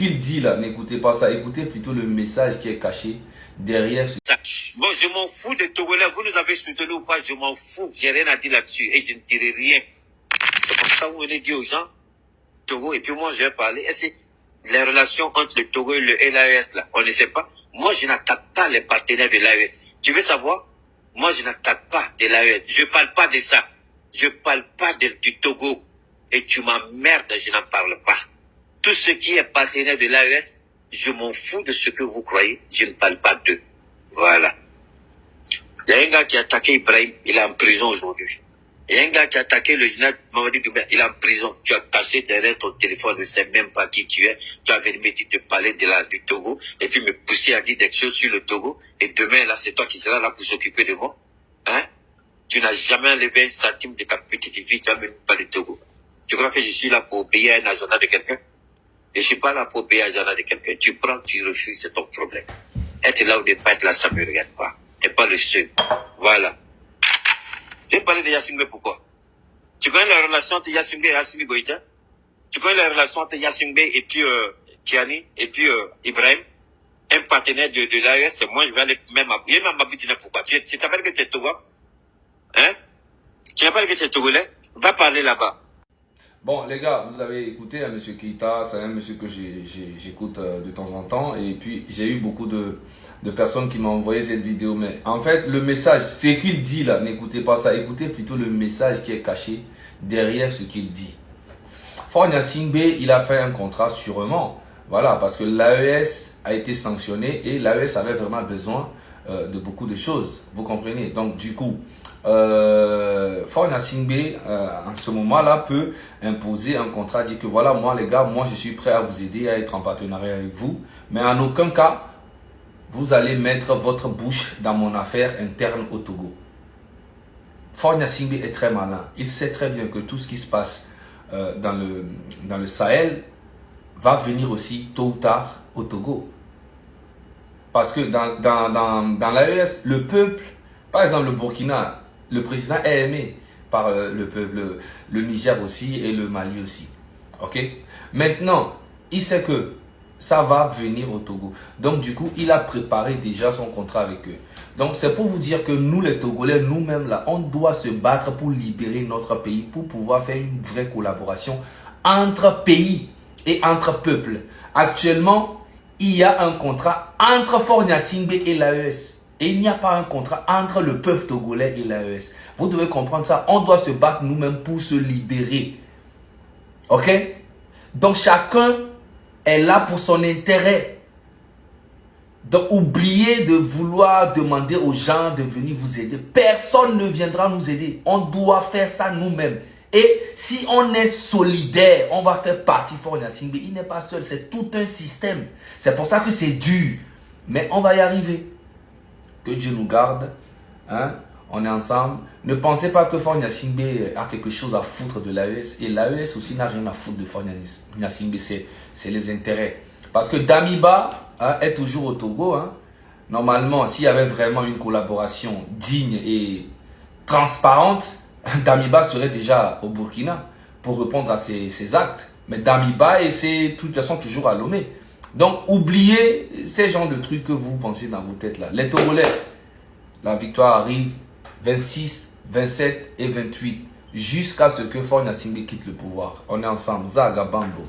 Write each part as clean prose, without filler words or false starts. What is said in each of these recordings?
qu'il dit là, n'écoutez pas ça, écoutez plutôt le message qui est caché derrière ce... Bon, je m'en fous des Togolais, vous nous avez soutenu ou pas, je m'en fous, j'ai rien à dire là-dessus et je ne dirai rien. C'est comme ça que vous venez dire aux gens, Togo, et puis moi je vais parler, est-ce que les relations entre le Togo et l'AES là, on ne sait pas. Moi je n'attaque pas les partenaires de l'AES. Tu veux savoir? Moi je n'attaque pas de l'AES, je parle pas de ça. Je parle pas du Togo. Et tu m'emmerdes, je n'en parle pas. Tout ce qui est partenaire de l'AES, je m'en fous de ce que vous croyez, je ne parle pas d'eux. Voilà. Il y a un gars qui a attaqué Ibrahim, il est en prison aujourd'hui. Il y a un gars qui a attaqué le général Mamadi Doumbouya, il est en prison. Tu as caché derrière ton téléphone, ne sais même pas qui tu es. Tu as venu me te parler du Togo, et puis me pousser à dire des choses sur le Togo. Et demain, là, c'est toi qui seras là pour s'occuper de moi. Hein? Tu n'as jamais enlevé un centime de ta petite vie, tu n'as même pas de Togo. Tu crois que je suis là pour obéir à un agenda de quelqu'un? Je ne suis pas là pour obéir à un agenda de quelqu'un. Tu prends, tu refuses, c'est ton problème. Être là ou ne pas être là, ça ne me regarde pas. Tu n'es pas le seul. Voilà. Je vais parler de Yassine pourquoi? Tu connais la relation entre Yassine et Assimi Goïta? Tu connais la relation entre Yassine et puis Tiani et puis Ibrahim? Un partenaire de l'AES, moi je vais aller même à... Il y a même à pourquoi? Tu t'appelles que tu es Togo? Hein? Tu n'appelles que tu es Togolais? Va parler là-bas. Bon, les gars, vous avez écouté M. Keïta, c'est un monsieur que j'écoute de temps en temps. Et puis, j'ai eu beaucoup de personnes qui m'ont envoyé cette vidéo. Mais en fait, le message, ce qu'il dit là, n'écoutez pas ça. Écoutez plutôt le message qui est caché derrière ce qu'il dit. Faure Gnassingbé, il a fait un contrat sûrement. Voilà, parce que l'AES a été sanctionné et l'AES avait vraiment besoin de beaucoup de choses. Vous comprenez? Donc, du coup... Faure Gnassingbé en ce moment-là peut imposer un contrat, dit que voilà, moi les gars, moi je suis prêt à vous aider, à être en partenariat avec vous, mais en aucun cas vous allez mettre votre bouche dans mon affaire interne au Togo. Faure Gnassingbé est très malin, il sait très bien que tout ce qui se passe dans le Sahel va venir aussi tôt ou tard au Togo, parce que dans l'AES, le peuple, par exemple le Burkina, le président est aimé par le peuple, le Niger aussi et le Mali aussi. Ok? Maintenant, il sait que ça va venir au Togo. Donc, du coup, il a préparé déjà son contrat avec eux. Donc, c'est pour vous dire que nous, les Togolais, nous-mêmes, là, on doit se battre pour libérer notre pays, pour pouvoir faire une vraie collaboration entre pays et entre peuples. Actuellement, il y a un contrat entre Faure Gnassingbé et l'AES. Et il n'y a pas un contrat entre le peuple togolais et l'AES. Vous devez comprendre ça. On doit se battre nous-mêmes pour se libérer. Ok? Donc chacun est là pour son intérêt. Donc oubliez de vouloir demander aux gens de venir vous aider. Personne ne viendra nous aider. On doit faire ça nous-mêmes. Et si on est solidaire, on va faire partie Faure Gnassingbé. Il n'est pas seul, c'est tout un système. C'est pour ça que c'est dur. Mais on va y arriver. Que Dieu nous garde, hein? On est ensemble. Ne pensez pas que Faure Gnassingbé a quelque chose à foutre de l'AES. Et l'AES aussi n'a rien à foutre de Faure Gnassingbé. C'est les intérêts. Parce que Damiba est toujours au Togo. Hein? Normalement, s'il y avait vraiment une collaboration digne et transparente, Damiba serait déjà au Burkina pour répondre à ses actes. Mais Damiba et de toute façon toujours à Lomé. Donc, oubliez ces genres de trucs que vous pensez dans vos têtes là. Les Togolais, la victoire arrive 26, 27 et 28. Jusqu'à ce que Faure Gnassingbé quitte le pouvoir. On est ensemble. Zaga Bambo.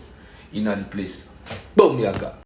In a place. Boum yaga.